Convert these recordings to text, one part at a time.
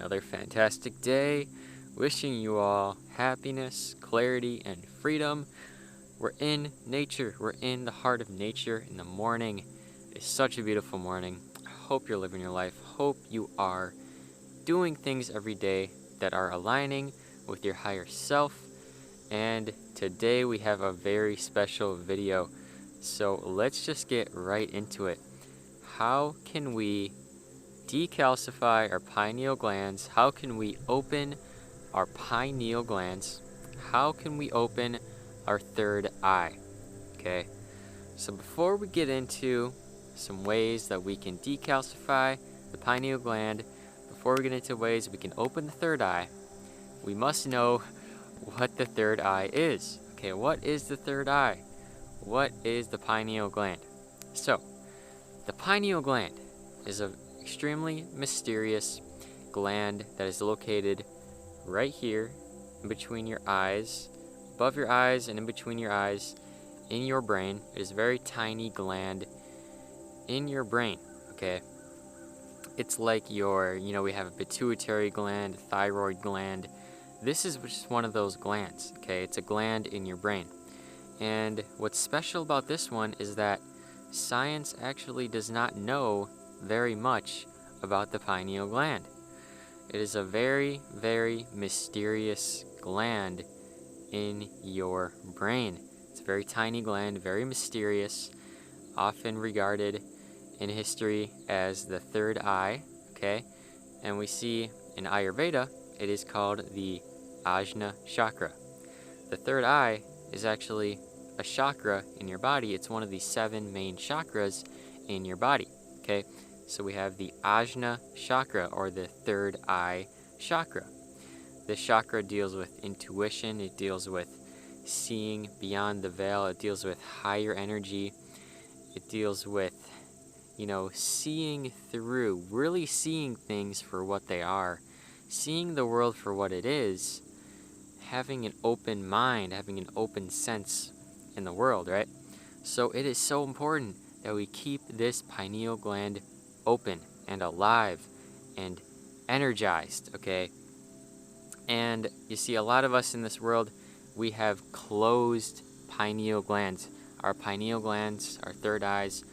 another fantastic day. Wishing you all happiness, clarity, and freedom. We're in nature. We're in the heart of nature in the morning. It's such a beautiful morning. I hope you're living your life. Hope you are doing things every day that are aligning with your higher self. And today we have a very special video. So let's just get right into it. How can we decalcify our pineal glands? How can we open our pineal glands? How can we open our third eye? Okay, so before we get into some ways that we can decalcify the pineal gland, before we get into ways we can open the third eye, we must know what the third eye is. Okay, what is the third eye? What is the pineal gland? So, the pineal gland is an extremely mysterious gland that is located right here in between your eyes, above your eyes and in between your eyes, in your brain. It is a very tiny gland in your brain, okay? It's like we have a pituitary gland, thyroid gland. This is just one of those glands, okay? It's a gland in your brain. And what's special about this one is that science actually does not know very much about the pineal gland. It is a very, very mysterious gland in your brain. It's a very tiny gland, very mysterious, often regarded in history as the third eye, okay? And we see in Ayurveda, it is called the Ajna chakra. The third eye is actually a chakra in your body. It's one of the 7 main chakras in your body, okay? So we have the Ajna chakra, or the third eye chakra. This chakra deals with intuition. It deals with seeing beyond the veil. It deals with higher energy. It deals with, seeing through, really seeing things for what they are, seeing the world for what it is, having an open mind, having an open sense in the world, right? So it is so important that we keep this pineal gland open and alive and energized, okay? And you see, a lot of us in this world, we have closed pineal glands. Our pineal glands, our third eyes,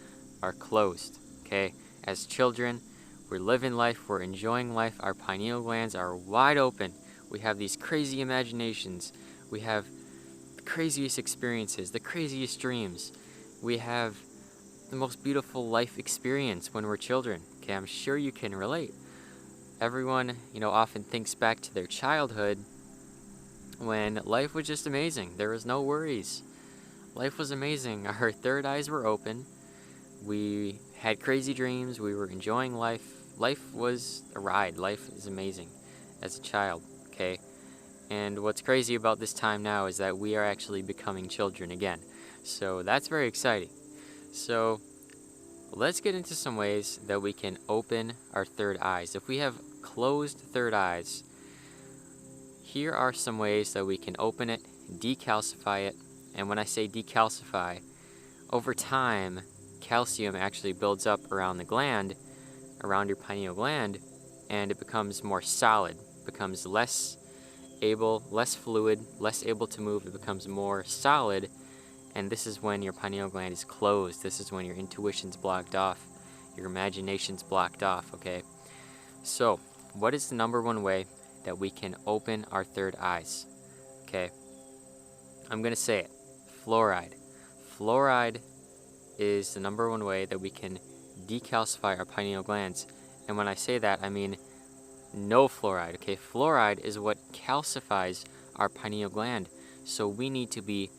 are closed, okay? As children, we're living life, we're enjoying life, our pineal glands are wide open. We have these crazy imaginations. We have the craziest experiences, the craziest dreams. We have the most beautiful life experience when we're children. Okay, I'm sure you can relate. Everyone, often thinks back to their childhood when life was just amazing. There was no worries. Life was amazing. Our third eyes were open. We had crazy dreams. We were enjoying life. Life was a ride. Life is amazing as a child, okay? And what's crazy about this time now is that we are actually becoming children again. So that's very exciting. So let's get into some ways that we can open our third eyes. If we have closed third eyes, here are some ways that we can open it, decalcify it. And when I say decalcify, over time, calcium actually builds up around the gland, around your pineal gland, and it becomes more solid, becomes less fluid, less able to move. It becomes more solid. And this is when your pineal gland is closed. This is when your intuition's blocked off, your imagination's blocked off, okay? So, what is the number one way that we can open our third eyes? Okay, I'm going to say it. Fluoride. Fluoride is the number one way that we can decalcify our pineal glands. And when I say that, I mean no fluoride, okay? Fluoride is what calcifies our pineal gland. So we need to be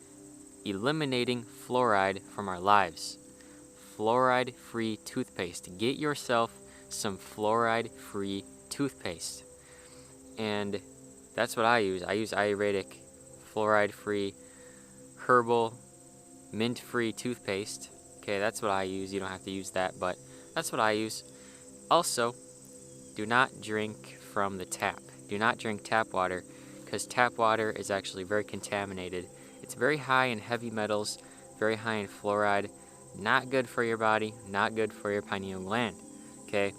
eliminating fluoride from our lives. Fluoride-free toothpaste. Get yourself some fluoride-free toothpaste. And that's what I use. I use Ayurvedic, fluoride-free, herbal, mint-free toothpaste. Okay, that's what I use. You don't have to use that, but that's what I use. Also, do not drink from the tap. Do not drink tap water, because tap water is actually very contaminated. It's very high in heavy metals, very high in fluoride. Not good for your body, not good for your pineal gland, okay?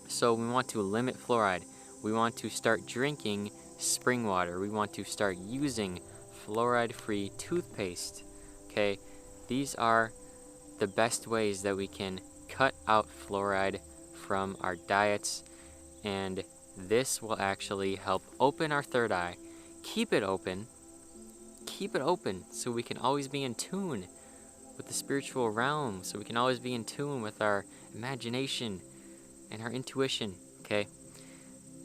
So we want to limit fluoride. We want to start drinking spring water. We want to start using fluoride-free toothpaste. Okay, these are the best ways that we can cut out fluoride from our diets, and this will actually help open our third eye. Keep it open so we can always be in tune with the spiritual realm, so we can always be in tune with our imagination and our intuition, okay?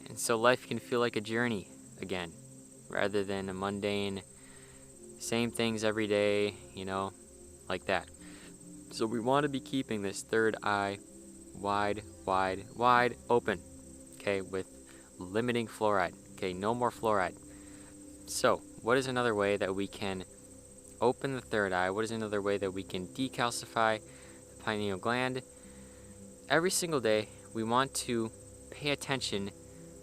And so life can feel like a journey again, rather than a mundane, same things every day, like that. So we want to be keeping this third eye wide open, okay, with limiting fluoride, okay, no more fluoride. So what is another way that we can open the third eye? What is another way that we can decalcify the pineal gland? Every single day, we want to pay attention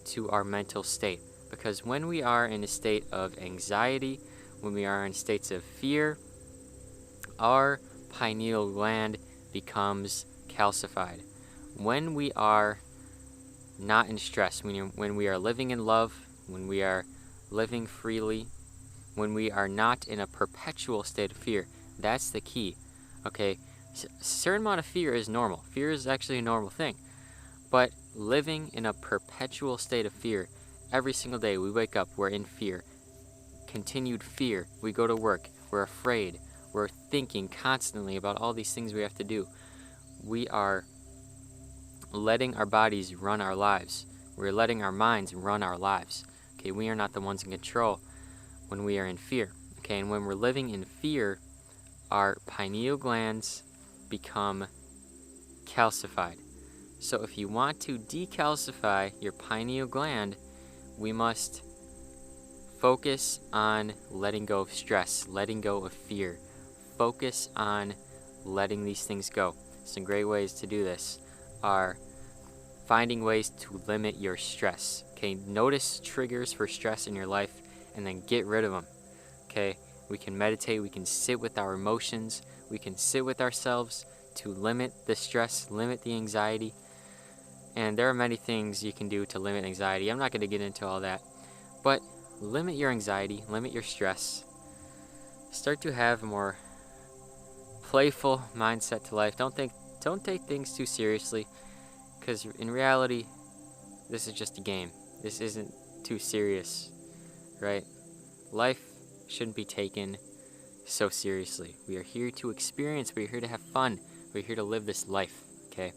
to our mental state, because when we are in a state of anxiety, when we are in states of fear, our pineal gland becomes calcified. When we are not in stress, when we are living in love, when we are living freely, when we are not in a perpetual state of fear, that's the key. Okay, a certain amount of fear is normal. Fear is actually a normal thing. But living in a perpetual state of fear, every single day we wake up, we're in fear. Continued fear. We go to work, we're afraid. We're thinking constantly about all these things we have to do. We are letting our bodies run our lives. We're letting our minds run our lives. Okay, we are not the ones in control when we are in fear. Okay, and when we're living in fear, our pineal glands become calcified. So if you want to decalcify your pineal gland, we must focus on letting go of stress, letting go of fear. Focus on letting these things go. Some great ways to do this are finding ways to limit your stress. Okay, notice triggers for stress in your life and then get rid of them. Okay, we can meditate, we can sit with our emotions, we can sit with ourselves to limit the stress, limit the anxiety. And there are many things you can do to limit anxiety. I'm not going to get into all that, but limit your anxiety, limit your stress. Start to have a more playful mindset to life. Don't take things too seriously, because in reality, this is just a game. This isn't too serious, right? Life shouldn't be taken so seriously. We are here to experience. We're here to have fun. We're here to live this life, okay?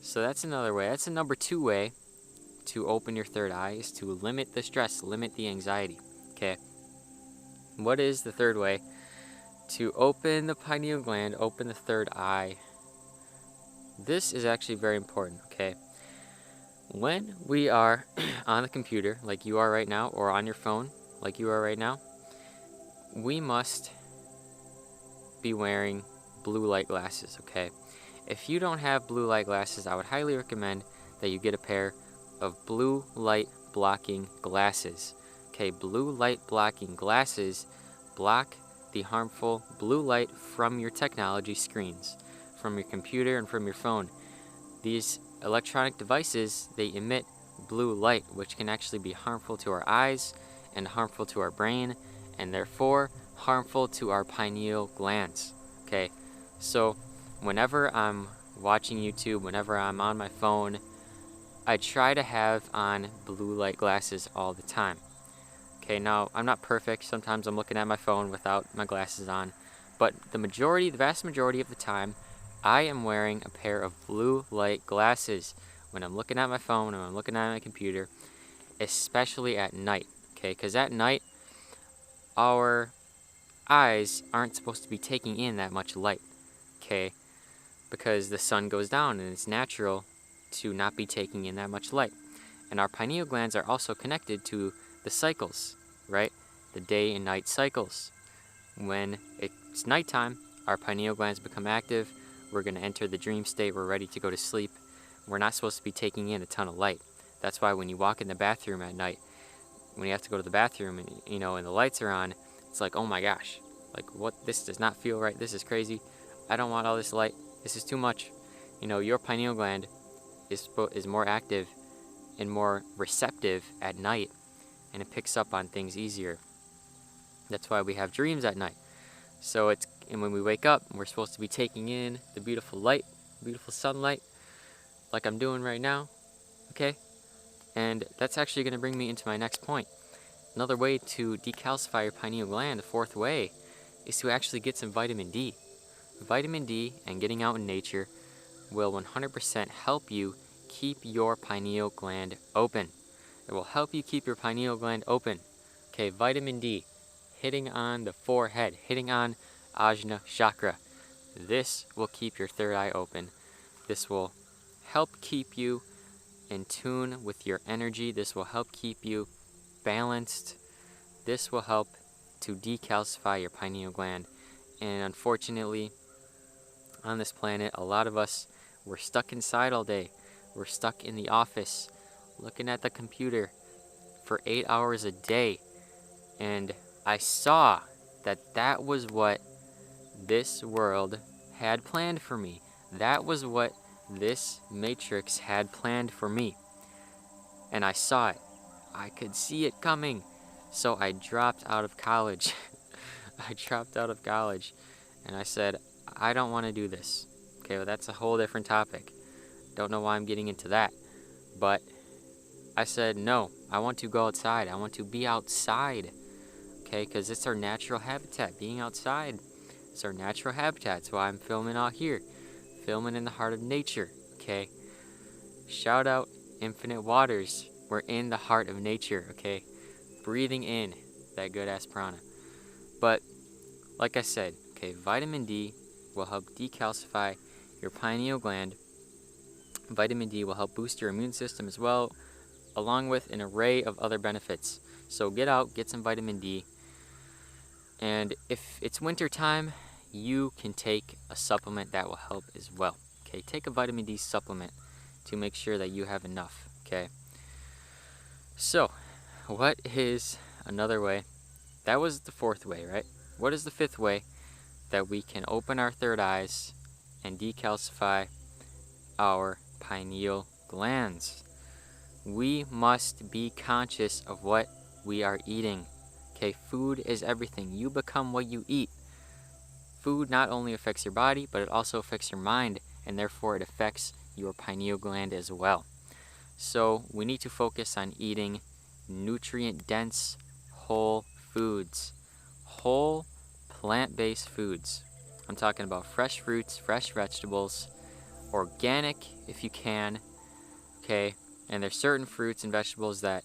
So that's another way. That's a number 2 way to open your third eye, is to limit the stress, limit the anxiety, okay? What is the third way to open the pineal gland, open the third eye? This is actually very important, okay? When we are on the computer, like you are right now, or on your phone, like you are right now, we must be wearing blue light glasses, okay? If you don't have blue light glasses, I would highly recommend that you get a pair of blue light blocking glasses. Okay, blue light blocking glasses block the harmful blue light from your technology screens, from your computer and from your phone. These electronic devices, they emit blue light, which can actually be harmful to our eyes and harmful to our brain, and therefore harmful to our pineal glands. Okay, so whenever I'm watching YouTube, whenever I'm on my phone, I try to have on blue light glasses all the time. Okay, now I'm not perfect. Sometimes I'm looking at my phone without my glasses on, but the vast majority of the time, I am wearing a pair of blue light glasses when I'm looking at my phone, when I'm looking at my computer, especially at night. Okay, because at night, our eyes aren't supposed to be taking in that much light. Okay, because the sun goes down and it's natural to not be taking in that much light. And our pineal glands are also connected to the cycles, right? The day and night cycles. When it's nighttime, our pineal glands become active. We're going to enter the dream state. We're ready to go to sleep. We're not supposed to be taking in a ton of light. That's why when you walk in the bathroom at night, when you have to go to the bathroom and and the lights are on, it's like, oh my gosh, like what? This does not feel right. This is crazy. I don't want all this light. This is too much. Your pineal gland is more active and more receptive at night, and it picks up on things easier. That's why we have dreams at night. And when we wake up, we're supposed to be taking in the beautiful light, beautiful sunlight, like I'm doing right now, okay? And that's actually going to bring me into my next point. Another way to decalcify your pineal gland, the fourth way, is to actually get some vitamin D. Vitamin D and getting out in nature will 100% help you keep your pineal gland open. It will help you keep your pineal gland open. Okay, vitamin D, hitting on the forehead, hitting on Ajna chakra. This will keep your third eye open. This will help keep you in tune with your energy. This will help keep you balanced. This will help to decalcify your pineal gland. And unfortunately, on this planet, a lot of us, we're stuck inside all day. We're stuck in the office, looking at the computer for 8 hours a day. And I saw that that was what this world had planned for me. That was what this matrix had planned for me. And I saw it. I could see it coming. So I dropped out of college. I dropped out of college. And I said, I don't want to do this. Okay, well, that's a whole different topic. Don't know why I'm getting into that. But I said, no, I want to go outside. I want to be outside. Okay, because it's our natural habitat, being outside. It's our natural habitat. That's why I'm filming out here. Filming in the heart of nature. Okay. Shout out Infinite Waters. We're in the heart of nature. Okay. Breathing in that good ass prana. But like I said, okay, vitamin D will help decalcify your pineal gland. Vitamin D will help boost your immune system as well, along with an array of other benefits. So get out, get some vitamin D. And if it's winter time, you can take a supplement that will help as well. Okay, take a vitamin D supplement to make sure that you have enough. Okay. So, what is another way? That was the fourth way, right? What is the fifth way that we can open our third eyes and decalcify our pineal glands? We must be conscious of what we are eating. Okay, food is everything. You become what you eat. Food not only affects your body, but it also affects your mind, and therefore it affects your pineal gland as well. So we need to focus on eating nutrient-dense whole foods. Whole plant-based foods. I'm talking about fresh fruits, fresh vegetables, organic if you can. Okay, and there's certain fruits and vegetables that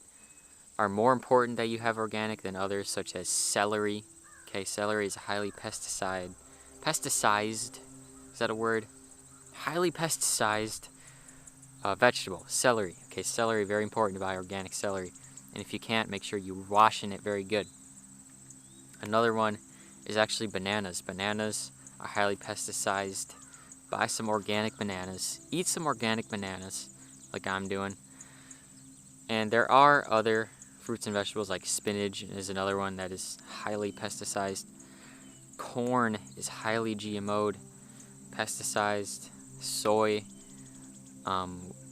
are more important that you have organic than others, such as celery. Okay, celery is a highly pesticized, is that a word? Highly pesticized vegetable, celery. Okay, celery, very important to buy organic celery. And if you can't, make sure you're washing it very good. Another one is actually bananas. Bananas are highly pesticized. Buy some organic bananas. Eat some organic bananas, like I'm doing. And there are other fruits and vegetables, like spinach is another one that is highly pesticized. Corn is highly GMO'd, pesticized. Soy.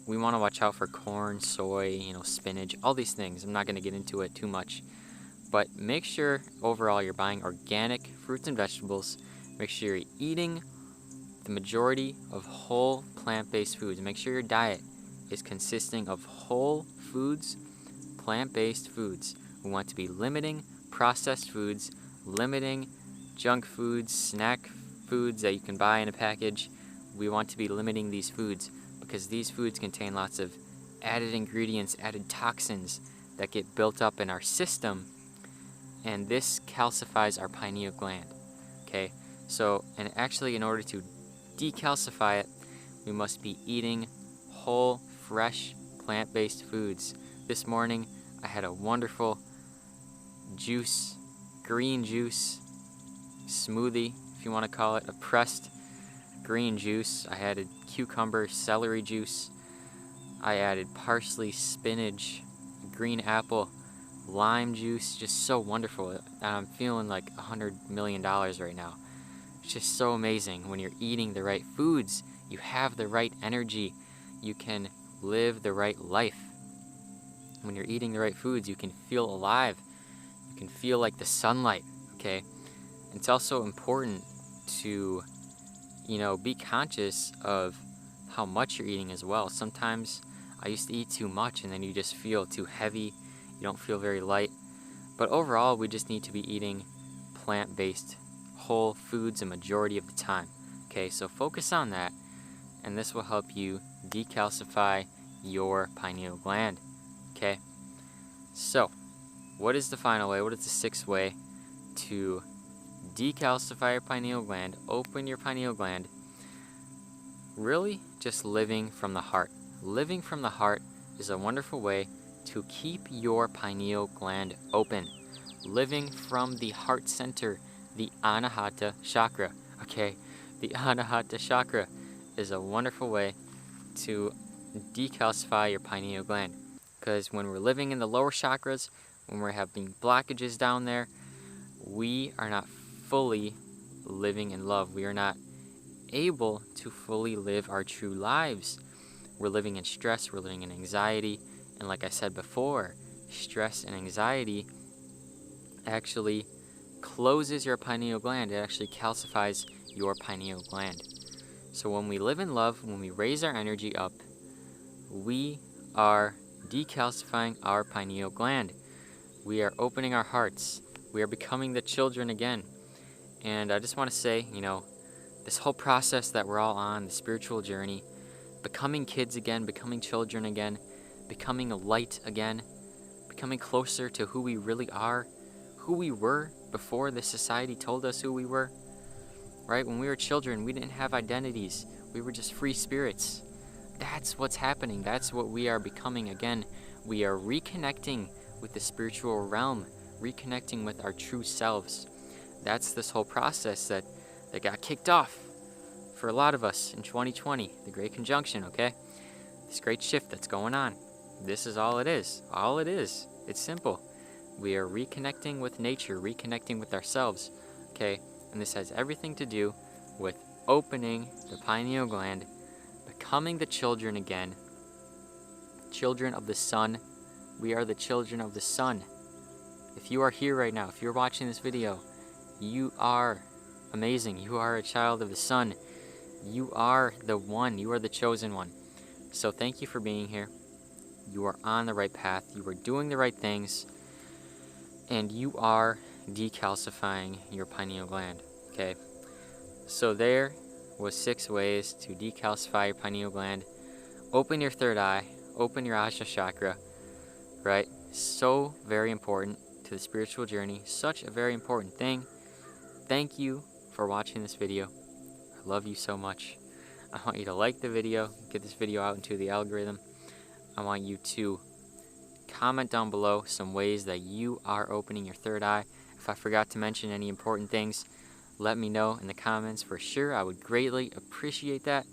We want to watch out for corn, soy, spinach, all these things. I'm not going to get into it too much. But make sure overall you're buying organic fruits and vegetables. Make sure you're eating the majority of whole plant-based foods. Make sure your diet is consisting of whole foods, plant-based foods. We want to be limiting processed foods, limiting junk foods, snack foods that you can buy in a package. We want to be limiting these foods because these foods contain lots of added ingredients, added toxins that get built up in our system, and this calcifies our pineal gland. Okay, so, and actually in order to decalcify it, we must be eating whole, fresh, plant-based foods. This morning, I had a wonderful juice, green juice, smoothie, if you want to call it, a pressed green juice. I added cucumber, celery juice. I added parsley, spinach, green apple, lime juice. Just so wonderful. I'm feeling like $100 million right now. It's just so amazing. When you're eating the right foods, you have the right energy. You can live the right life. When you're eating the right foods, you can feel alive. You can feel like the sunlight, okay? It's also important to, be conscious of how much you're eating as well. Sometimes I used to eat too much and then you just feel too heavy. You don't feel very light. But overall, we just need to be eating plant-based whole foods a majority of the time. Okay, so focus on that, and this will help you decalcify your pineal gland. Okay, so what is the final way? What is the sixth way to decalcify your pineal gland, open your pineal gland? Really, just living from the heart. Living from the heart is a wonderful way to keep your pineal gland open. Living from the heart center, the Anahata chakra. Okay, the Anahata chakra is a wonderful way to decalcify your pineal gland. Because when we're living in the lower chakras, when we're having blockages down there, we are not fully living in love. We are not able to fully live our true lives. We're living in stress, we're living in anxiety, and like I said before, stress and anxiety actually closes your pineal gland. It actually calcifies your pineal gland. So when we live in love, when we raise our energy up, we are decalcifying our pineal gland. We are opening our hearts. We are becoming the children again. And I just want to say, this whole process that we're all on, the spiritual journey, becoming kids again, becoming children again, becoming a light again, becoming closer to who we really are, who we were before the society told us who we were, right? When we were children, we didn't have identities. We were just free spirits. That's what's happening. That's what we are becoming again. We are reconnecting with the spiritual realm, reconnecting with our true selves. That's this whole process that got kicked off for a lot of us in 2020, the Great Conjunction, okay? This great shift that's going on. This is all it is. All it is. It's simple. We are reconnecting with nature, reconnecting with ourselves, okay? And this has everything to do with opening the pineal gland, becoming the children again, children of the sun. We are the children of the sun. If you are here right now, if you're watching this video, you are amazing. You are a child of the sun. You are the one. You are the chosen one. So thank you for being here. You are on the right path. You are doing the right things. And you are decalcifying your pineal gland. Okay. So there was 6 ways to decalcify your pineal gland. Open your third eye. Open your Ajna chakra. Right? So very important to the spiritual journey. Such a very important thing. Thank you for watching this video. I love you so much. I want you to like the video, get this video out into the algorithm. I want you to comment down below some ways that you are opening your third eye. If I forgot to mention any important things, let me know in the comments for sure. I would greatly appreciate that.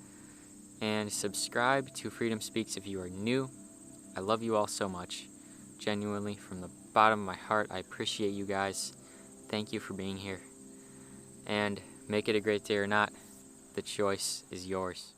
And subscribe to Freedom Speaks if you are new. I love you all so much. Genuinely, from the bottom of my heart, I appreciate you guys. Thank you for being here. And make it a great day or not, the choice is yours.